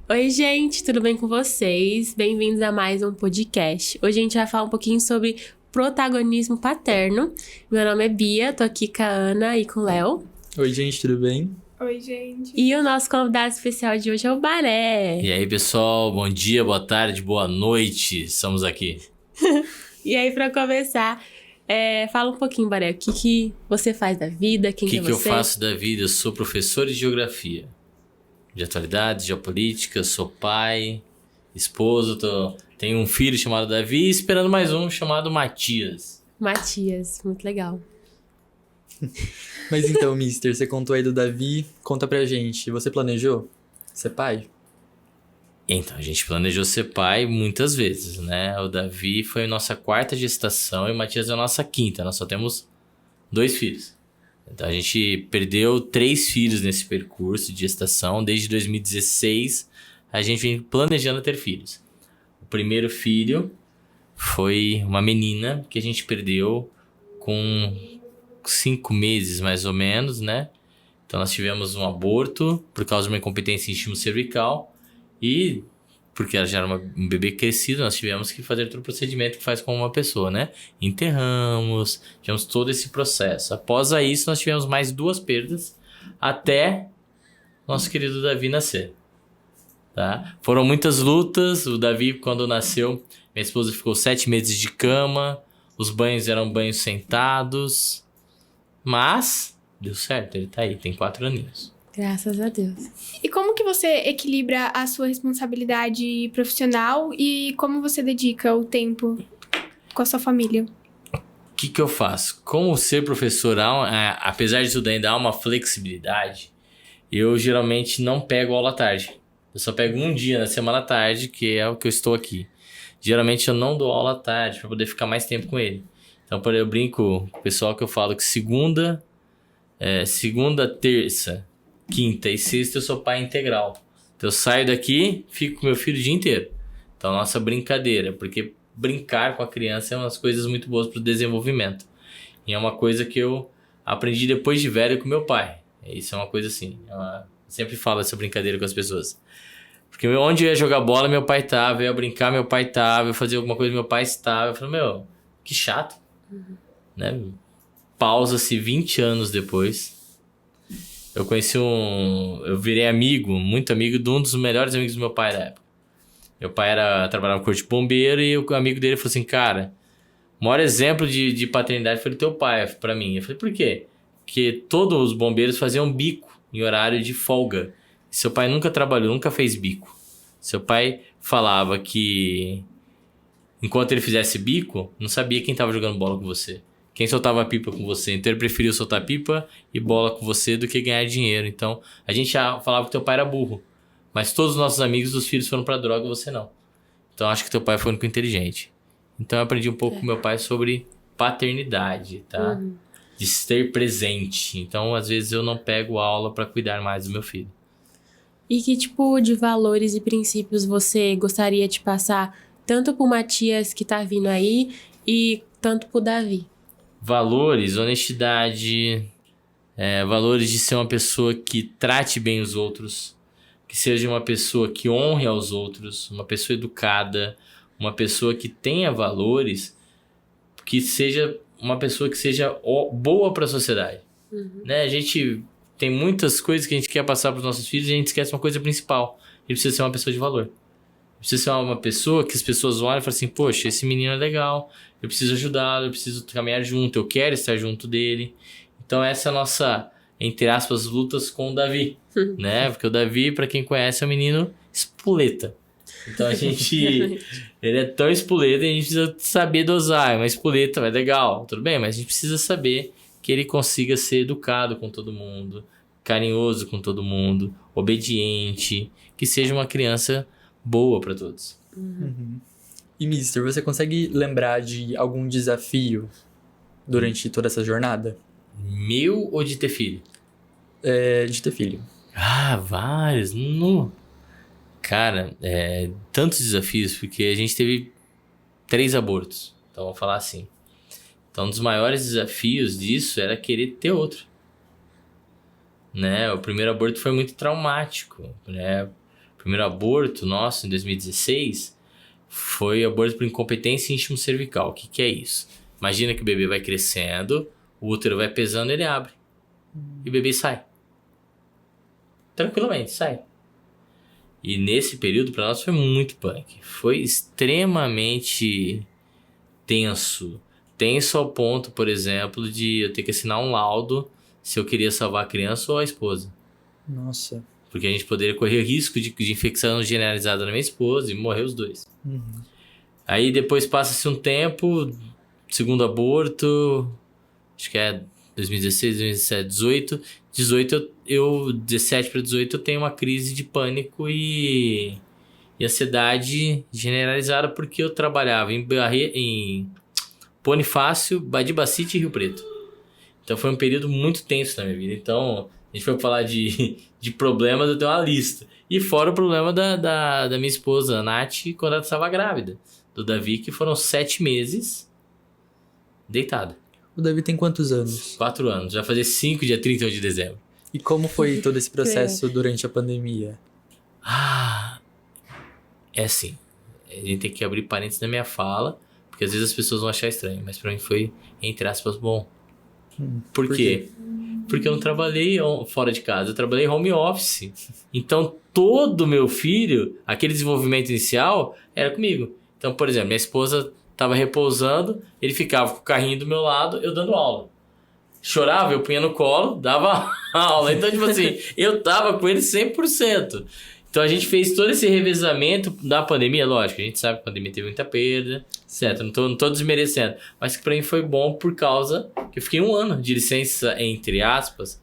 Oi, gente, tudo bem com vocês? Bem-vindos a mais um podcast. Hoje a gente vai falar um pouquinho sobre protagonismo paterno. Meu nome é Bia, tô aqui com a Ana e com o Léo. Oi, gente, tudo bem? Oi, gente. E o nosso convidado especial de hoje é o Baré. E aí, pessoal, bom dia, boa tarde, boa noite, estamos aqui. E aí, pra começar, fala um pouquinho, Baré, o que você faz da vida, quem que é você? O que eu faço da vida? Eu sou professor de geografia, de atualidades, geopolítica, sou pai, esposo, tenho um filho chamado Davi e esperando mais um chamado Matias. Matias, muito legal. Mas então, mister, você contou aí do Davi, conta pra gente, você planejou ser pai? Então, a gente planejou ser pai muitas vezes, né? O Davi foi a nossa 4ª gestação e o Matias é a nossa 5ª, nós só temos 2 filhos. Então, a gente perdeu 3 filhos nesse percurso de gestação. Desde 2016, a gente vem planejando ter filhos. O primeiro filho foi uma menina que a gente perdeu com 5 meses, mais ou menos, né? Então, nós tivemos um aborto por causa de uma incompetência em estímulo cervical. E, porque ela já era um bebê crescido, nós tivemos que fazer todo o procedimento que faz com uma pessoa, né? Enterramos, tivemos todo esse processo. Após isso, nós tivemos mais 2 perdas até nosso querido Davi nascer. Tá? Foram muitas lutas. O Davi, quando nasceu, minha esposa ficou 7 meses de cama. Os banhos eram banhos sentados. Mas deu certo, ele tá aí, tem 4 aninhos. Graças a Deus. E como que você equilibra a sua responsabilidade profissional e como você dedica o tempo com a sua família? O que eu faço? Como ser professor, apesar de tudo ainda há uma flexibilidade, eu geralmente não pego aula à tarde. Eu só pego um dia na semana à tarde, que é o que eu estou aqui. Geralmente eu não dou aula à tarde para poder ficar mais tempo com ele. Então, eu brinco com o pessoal que eu falo que segunda, terça, quinta e sexta eu sou pai integral. Então eu saio daqui, fico com meu filho o dia inteiro. Então a nossa brincadeira, porque brincar com a criança é uma das coisas muito boas para o desenvolvimento. E é uma coisa que eu aprendi depois de velho com meu pai. Isso é uma coisa assim, eu sempre falo essa brincadeira com as pessoas. Porque onde eu ia jogar bola, meu pai tava, eu ia brincar, meu pai tava, eu ia fazer alguma coisa, meu pai estava. Eu falei, que chato. Né? Pausa-se 20 anos depois. Eu conheci eu virei muito amigo de um dos melhores amigos do meu pai na época. Meu pai trabalhava no corpo de bombeiro e o amigo dele falou assim, cara, o maior exemplo de paternidade foi o teu pai pra mim. Eu falei, por quê? Porque todos os bombeiros faziam bico em horário de folga. Seu pai nunca trabalhou, nunca fez bico. Seu pai falava que enquanto ele fizesse bico, não sabia quem estava jogando bola com você. Quem soltava pipa com você. Então ele preferiu soltar pipa e bola com você do que ganhar dinheiro. Então a gente já falava que teu pai era burro. Mas todos os nossos amigos, os filhos foram pra droga e você não. Então acho que teu pai foi o único inteligente. Então eu aprendi um pouco com meu pai sobre paternidade, tá? De ser presente. Então às vezes eu não pego aula pra cuidar mais do meu filho. E que tipo de valores e princípios você gostaria de passar tanto pro Matias que tá vindo aí e tanto pro Davi? Valores, honestidade, valores de ser uma pessoa que trate bem os outros, que seja uma pessoa que honre aos outros, uma pessoa educada, uma pessoa que tenha valores, que seja uma pessoa que seja boa para a sociedade. Né? A gente tem muitas coisas que a gente quer passar para os nossos filhos e a gente esquece uma coisa principal. Ele precisa ser uma pessoa de valor. Precisa ser uma pessoa que as pessoas olham e falam assim, poxa, esse menino é legal, eu preciso ajudá-lo, eu preciso caminhar junto, eu quero estar junto dele. Então essa é a nossa, entre aspas, lutas com o Davi, né? Porque o Davi, para quem conhece, é um menino espoleta. Então a gente, ele é tão espoleta e a gente precisa saber dosar. Uma espoleta é legal, tudo bem, mas a gente precisa saber que ele consiga ser educado com todo mundo, carinhoso com todo mundo, obediente, que seja uma criança boa para todos. E, mister, você consegue lembrar de algum desafio durante toda essa jornada? Meu ou de ter filho? De ter filho. Vários. Cara, tantos desafios, porque a gente teve 3 abortos. Então, vamos falar assim. Então, um dos maiores desafios disso era querer ter outro. Né? O primeiro aborto foi muito traumático, né? primeiro aborto nosso, em 2016, foi aborto por incompetência íntima cervical. O que é isso? Imagina que o bebê vai crescendo, o útero vai pesando, ele abre. E o bebê sai. Tranquilamente, sai. E nesse período, para nós, foi muito punk. Foi extremamente tenso. Tenso ao ponto, por exemplo, de eu ter que assinar um laudo se eu queria salvar a criança ou a esposa. Nossa. Porque a gente poderia correr risco de infecção generalizada na minha esposa e morrer os dois. Aí depois passa-se um tempo, segundo aborto, acho que é 2016, 2017, 17 para 18 eu tenho uma crise de pânico e ansiedade generalizada porque eu trabalhava em Bonifácio, Badibacite e Rio Preto. Então foi um período muito tenso na minha vida. Então, a gente foi falar de problemas, eu tenho uma lista. E fora o problema da minha esposa, a Nath, quando ela estava grávida. Do Davi, que foram 7 meses deitado. O Davi tem quantos anos? 4 anos. Vai fazer 5 dia 31 de dezembro. E como foi todo esse processo durante a pandemia? É assim. A gente tem que abrir parênteses na minha fala, porque às vezes as pessoas vão achar estranho. Mas pra mim foi, entre aspas, bom. Por quê? Porque eu não trabalhei fora de casa, eu trabalhei home office. Então, todo meu filho, aquele desenvolvimento inicial, era comigo. Então, por exemplo, minha esposa estava repousando, ele ficava com o carrinho do meu lado, eu dando aula. Chorava, eu punha no colo, dava aula. Então, tipo assim, eu tava com ele 100%. Então, a gente fez todo esse revezamento da pandemia, lógico, a gente sabe que a pandemia teve muita perda, certo? Não tô desmerecendo. Mas que pra mim foi bom por causa que eu fiquei 1 ano de licença, entre aspas,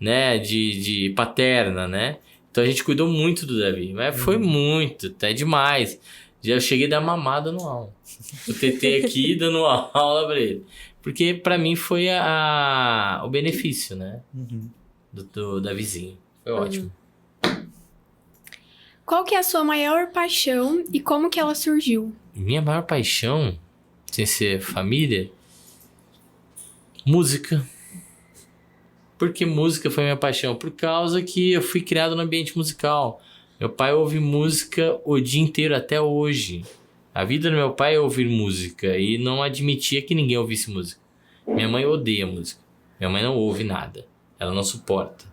né, de paterna, né? Então, a gente cuidou muito do Davi, mas foi muito, até demais. Já eu cheguei a dar mamada no aula. O TT aqui dando aula pra ele. Porque pra mim foi o benefício, né? Da vizinha. Foi ótimo. Qual que é a sua maior paixão e como que ela surgiu? Minha maior paixão, sem ser família, música. Por que música foi minha paixão? Por causa que eu fui criado no ambiente musical. Meu pai ouve música o dia inteiro, até hoje. A vida do meu pai é ouvir música e não admitia que ninguém ouvisse música. Minha mãe odeia música. Minha mãe não ouve nada. Ela não suporta.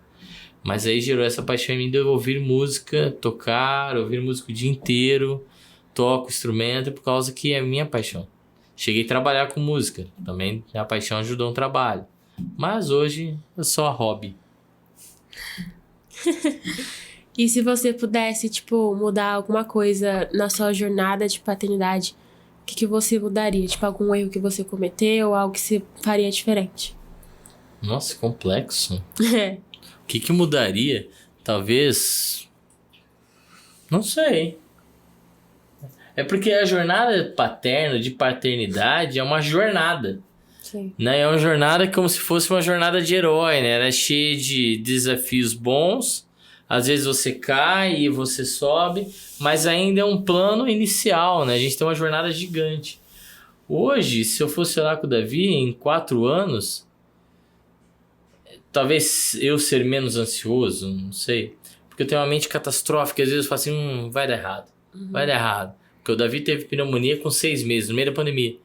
Mas aí gerou essa paixão em mim de eu ouvir música, tocar, ouvir música o dia inteiro. Toco instrumento por causa que é minha paixão. Cheguei a trabalhar com música. Também a paixão ajudou no trabalho. Mas hoje é só hobby. E se você pudesse, tipo, mudar alguma coisa na sua jornada de paternidade, o que você mudaria? Tipo, algum erro que você cometeu ou algo que você faria diferente? Nossa, complexo. É. O que mudaria? Talvez... Não sei. É porque a jornada paterna, de paternidade, é uma jornada. Sim. Né? É uma jornada como se fosse uma jornada de herói, né? Ela é cheia de desafios bons. Às vezes você cai e você sobe, mas ainda é um plano inicial, né? A gente tem uma jornada gigante. Hoje, se eu fosse lá com o Davi, em 4 anos, talvez eu ser menos ansioso, não sei. Porque eu tenho uma mente catastrófica, às vezes eu falo assim, vai dar errado, vai dar errado. Porque o Davi teve pneumonia com 6 meses, no meio da pandemia.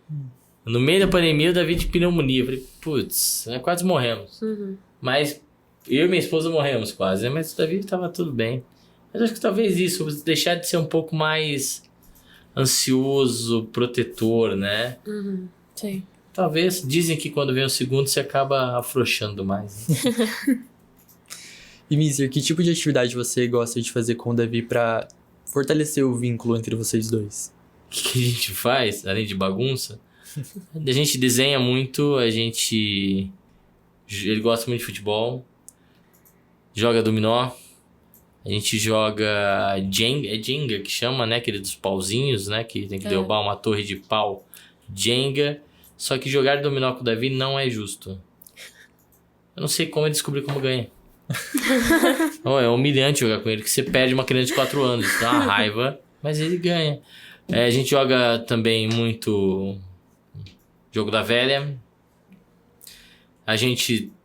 No meio da pandemia, o Davi de pneumonia. Eu falei, putz, quase morremos. Mas... eu e minha esposa morremos quase, né? Mas o Davi estava tudo bem. Mas acho que talvez isso, deixar de ser um pouco mais ansioso, protetor, né? Sim. Talvez, dizem que quando vem o segundo você acaba afrouxando mais. Né? E, Mister, que tipo de atividade você gosta de fazer com o Davi pra fortalecer o vínculo entre vocês dois? O que a gente faz, além de bagunça? A gente desenha muito, ele gosta muito de futebol. Joga dominó, a gente joga Jenga, é Jenga que chama, né? Aquele dos pauzinhos, né? Que tem que derrubar uma torre de pau. Jenga. Só que jogar dominó com o Davi não é justo. Eu não sei como ele descobriu como ganha. É humilhante jogar com ele, que você perde uma criança de 4 anos. Dá uma raiva, mas ele ganha. A gente joga também muito jogo da velha.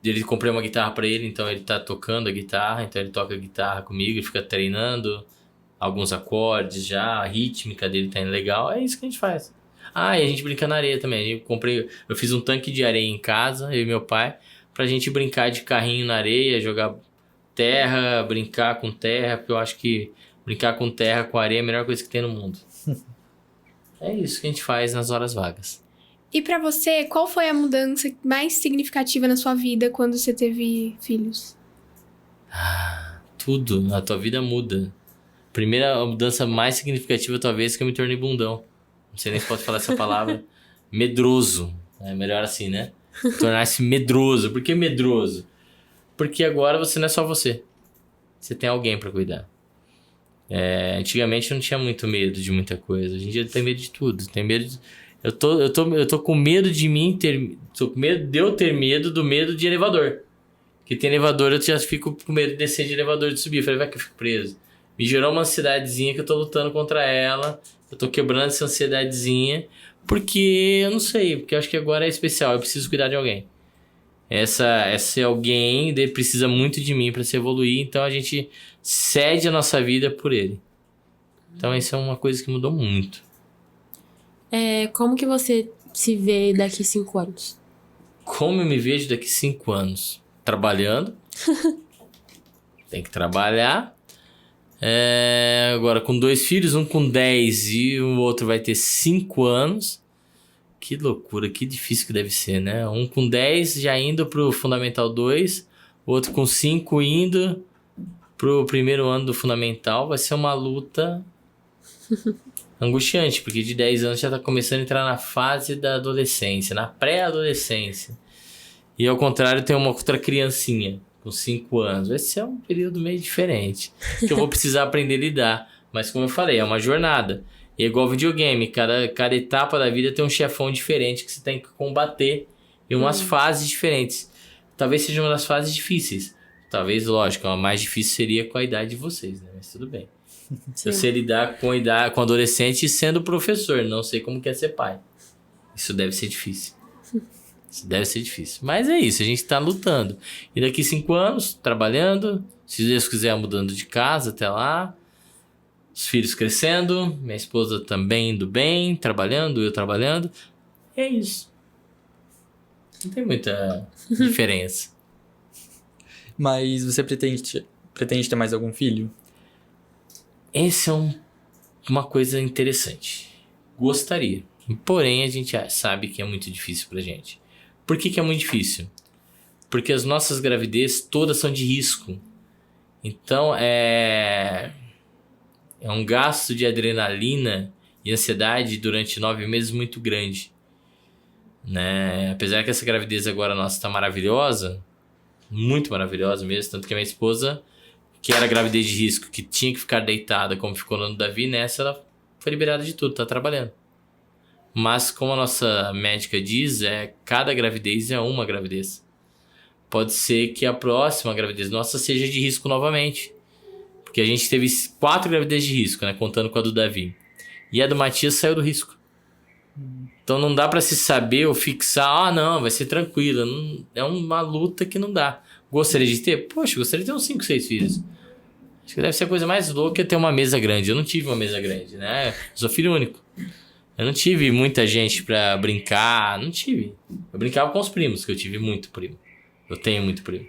Ele comprei uma guitarra pra ele, então ele tá tocando a guitarra, então ele toca a guitarra comigo e fica treinando. alguns acordes já, a rítmica dele tá indo legal, é isso que a gente faz. Ah, e a gente brinca na areia também. Eu fiz um tanque de areia em casa, eu e meu pai, pra gente brincar de carrinho na areia, jogar terra, brincar com terra, porque eu acho que brincar com terra, com areia é a melhor coisa que tem no mundo. É isso que a gente faz nas horas vagas. E pra você, qual foi a mudança mais significativa na sua vida quando você teve filhos? Tudo na tua vida muda. Primeira mudança mais significativa, talvez, que eu me tornei bundão. Não sei nem se pode falar essa palavra. Medroso. É melhor assim, né? Tornar-se medroso. Por que medroso? Porque agora você não é só você. Você tem alguém pra cuidar. Antigamente eu não tinha muito medo de muita coisa. Hoje em dia eu tenho medo de tudo. Tenho medo de... eu tô com medo de mim ter... Tô com medo de eu ter medo do medo de elevador. Porque tem elevador, eu já fico com medo de descer de elevador, de subir. Eu falei, vai que eu fico preso. Me gerou uma ansiedadezinha que eu tô lutando contra ela. Eu tô quebrando essa ansiedadezinha. Porque eu não sei. Porque eu acho que agora é especial. Eu preciso cuidar de alguém. Esse alguém precisa muito de mim para se evoluir. Então a gente cede a nossa vida por ele. Então isso é uma coisa que mudou muito. Como que você se vê daqui 5 anos? Como eu me vejo daqui 5 anos? Trabalhando. Tem que trabalhar. Agora com 2 filhos, um com 10 e o outro vai ter 5 anos. Que loucura, que difícil que deve ser, né? Um com 10 já indo pro Fundamental 2, o outro com 5 indo pro primeiro ano do Fundamental. Vai ser uma luta angustiante, porque de 10 anos já tá começando a entrar na fase da adolescência, na pré-adolescência. E ao contrário, tem uma outra criancinha com 5 anos. Vai ser um período meio diferente, que eu vou precisar aprender a lidar. Mas como eu falei, é uma jornada. E é igual videogame, cada etapa da vida tem um chefão diferente que você tem que combater em umas fases diferentes. Talvez seja uma das fases difíceis. Talvez, lógico, a mais difícil seria com a idade de vocês, né? Mas tudo bem. Eu sei lidar com adolescente sendo professor, não sei como que é ser pai. Isso deve ser difícil. Isso deve ser difícil. Mas é isso, a gente tá lutando. E daqui 5 anos, trabalhando, se Deus quiser, mudando de casa até lá. Os filhos crescendo, minha esposa também indo bem, trabalhando, eu trabalhando. E é isso. Não tem muita diferença. Mas você pretende ter mais algum filho? Essa é uma coisa interessante. Gostaria. Porém, a gente sabe que é muito difícil pra gente. Por que é muito difícil? Porque as nossas gravidezes todas são de risco. Então, é um gasto de adrenalina e ansiedade durante 9 meses muito grande, né? Apesar que essa gravidez agora nossa tá maravilhosa, muito maravilhosa mesmo, tanto que a minha esposa, que era gravidez de risco, que tinha que ficar deitada como ficou no Davi, nessa ela foi liberada de tudo, tá trabalhando. Mas como a nossa médica diz, cada gravidez é uma gravidez. Pode ser que a próxima gravidez nossa seja de risco novamente. Porque a gente teve 4 gravidezes de risco, né? Contando com a do Davi. E a do Matias saiu do risco. Então não dá pra se saber ou fixar. Não, vai ser tranquila. É uma luta que não dá. Gostaria de ter? Poxa, gostaria de ter uns 5, 6 filhos. Acho que deve ser a coisa mais louca ter uma mesa grande. Eu não tive uma mesa grande, né? Eu sou filho único. Eu não tive muita gente pra brincar. Não tive. Eu brincava com os primos, que eu tive muito primo. Eu tenho muito primo.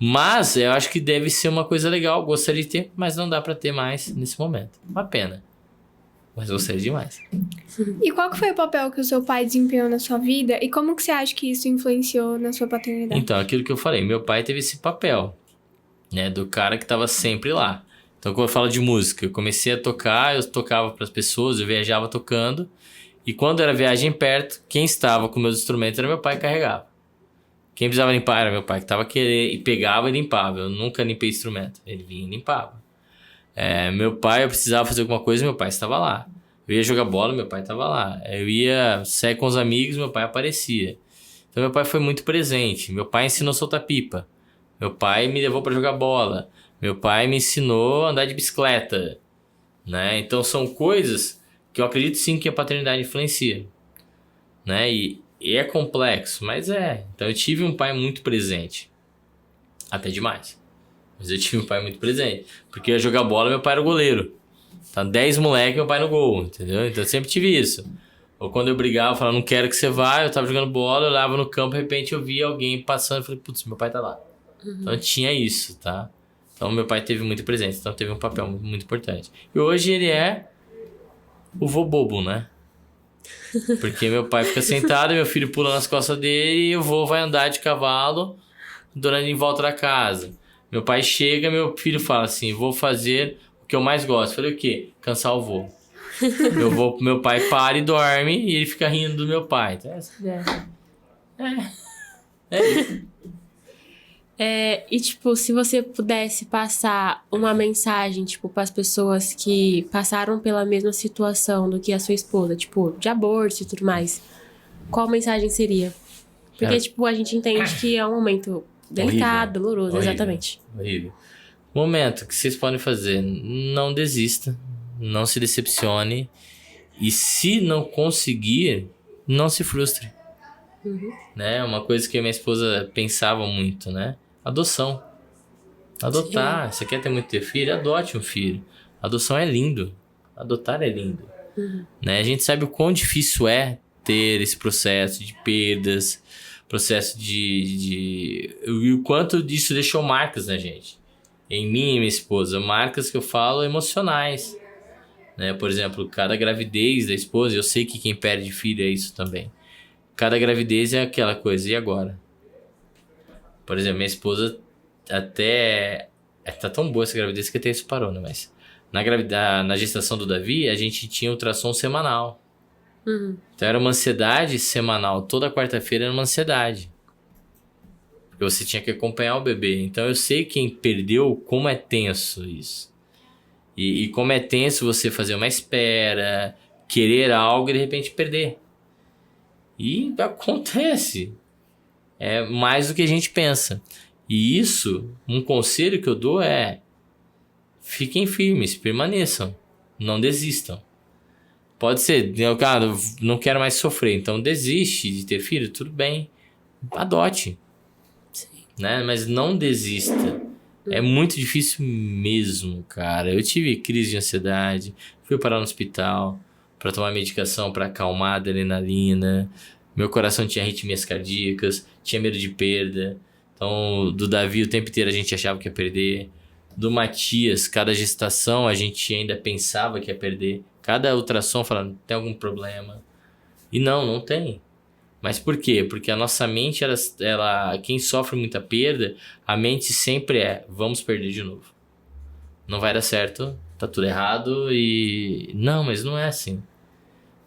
Mas eu acho que deve ser uma coisa legal. Gostaria de ter, mas não dá pra ter mais nesse momento. Uma pena. Mas gostaria demais. E qual que foi o papel que o seu pai desempenhou na sua vida? E como que você acha que isso influenciou na sua paternidade? Então, aquilo que eu falei. Meu pai teve esse papel, né? Do cara que tava sempre lá. Então, quando eu falo de música, eu comecei a tocar, eu tocava pras pessoas, eu viajava tocando. E quando era viagem perto, quem estava com meus instrumentos era meu pai que carregava. Quem precisava limpar era meu pai, que tava querendo, e pegava e limpava. Eu nunca limpei instrumento. Ele vinha e limpava. Meu pai, eu precisava fazer alguma coisa, meu pai estava lá. Eu ia jogar bola, meu pai estava lá. Eu ia sair com os amigos, meu pai aparecia. Então, meu pai foi muito presente. Meu pai ensinou a soltar pipa. Meu pai me levou para jogar bola. Meu pai me ensinou a andar de bicicleta, né? Então, são coisas que eu acredito sim que a paternidade influencia, né? E é complexo, mas Então eu tive um pai muito presente. Até demais. Mas eu tive um pai muito presente. Porque eu ia jogar bola, meu pai era o goleiro. Tá 10 moleque, meu pai no gol, entendeu? Então eu sempre tive isso. Ou quando eu brigava, eu falava, não quero que você vá, eu tava jogando bola, eu olhava no campo, de repente eu via alguém passando, eu falei, putz, meu pai tá lá. Então tinha isso, tá? Então meu pai teve muito presente, então teve um papel muito importante. E hoje ele é o vô bobo, né? Porque meu pai fica sentado, meu filho pula nas costas dele e o vô vai andar de cavalo em volta da casa. Meu pai chega, meu filho fala assim, vou fazer o que eu mais gosto. Eu falei, o quê? Cansar o vô. Meu pai para e dorme e ele fica rindo do meu pai. Então, isso. E, tipo, se você pudesse passar uma mensagem, tipo, pras pessoas que passaram pela mesma situação do que a sua esposa, tipo, de aborto e tudo mais, qual mensagem seria? Porque, tipo, a gente entende que é um momento delicado, doloroso, horrível, exatamente. Horrível. Momento que vocês podem fazer, não desista, não se decepcione e se não conseguir, não se frustre. Né? Uma coisa que a minha esposa pensava muito, né? Adoção. Adotar. Você quer ter filho? Adote um filho. Adoção é lindo. Adotar é lindo. Né? A gente sabe o quão difícil é ter esse processo de perdas, processo e o quanto disso deixou marcas na gente. Em mim e minha esposa. Marcas que eu falo emocionais. Né? Por exemplo, cada gravidez da esposa, eu sei que quem perde filho é isso também. Cada gravidez é aquela coisa, e agora? Por exemplo, minha esposa até... Tá tão boa essa gravidez que até isso parou, né? Mas na gestação do Davi, a gente tinha ultrassom semanal. Então era uma ansiedade semanal. Toda quarta-feira era uma ansiedade. Porque você tinha que acompanhar o bebê. Então eu sei quem perdeu, como é tenso isso. E como é tenso você fazer uma espera, querer algo e de repente perder. E acontece. É mais do que a gente pensa. E isso, um conselho que eu dou é... Fiquem firmes, permaneçam. Não desistam. Pode ser, cara, não quero mais sofrer. Então desiste de ter filho, tudo bem. Adote. Sim. Né? Mas não desista. É muito difícil mesmo, cara. Eu tive crise de ansiedade. Fui parar no hospital para tomar medicação para acalmar a adrenalina. Meu coração tinha arritmias cardíacas, tinha medo de perda. Então, do Davi o tempo inteiro a gente achava que ia perder. Do Matias, cada gestação a gente ainda pensava que ia perder. Cada ultrassom falando, tem algum problema? E não tem. Mas por quê? Porque a nossa mente, quem sofre muita perda, a mente sempre vamos perder de novo. Não vai dar certo, tá tudo errado e... Não, mas não é assim.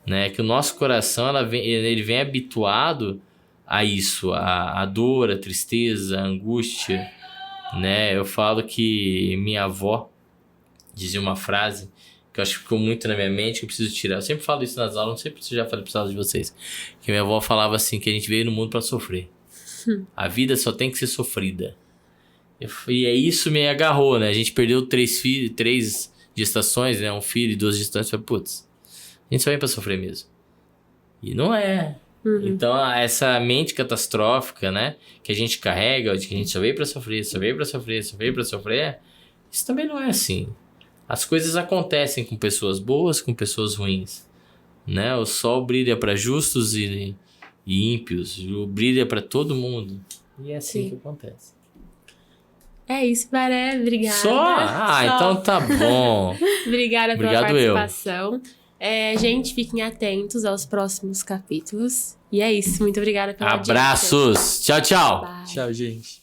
Né? Que o nosso coração, ele vem habituado a isso, a dor, a tristeza, a angústia. Né? Eu falo que minha avó dizia uma frase que eu acho que ficou muito na minha mente, que eu preciso tirar. Eu sempre falo isso nas aulas, não sei se eu já falei para as aulas de vocês. Que minha avó falava assim, que a gente veio no mundo para sofrer. A vida só tem que ser sofrida. E é isso me agarrou, né? A gente perdeu 3 gestações, né? Um filho e 2 gestações. Eu falei, putz, a gente só vem para sofrer mesmo. E não é. Então, essa mente catastrófica, né? Que a gente carrega, de que a gente só veio para sofrer, só veio para sofrer, só veio para sofrer. Isso também não é assim. As coisas acontecem com pessoas boas, com pessoas ruins, né? O sol brilha para justos e ímpios, brilha para todo mundo. E é assim que acontece. É isso, Baré. Obrigada. Só? Então tá bom. Obrigada pela Obrigado participação. Gente, fiquem atentos aos próximos capítulos. E é isso. Muito obrigada pela audiência. Abraços. Tchau, tchau. Bye. Tchau, gente.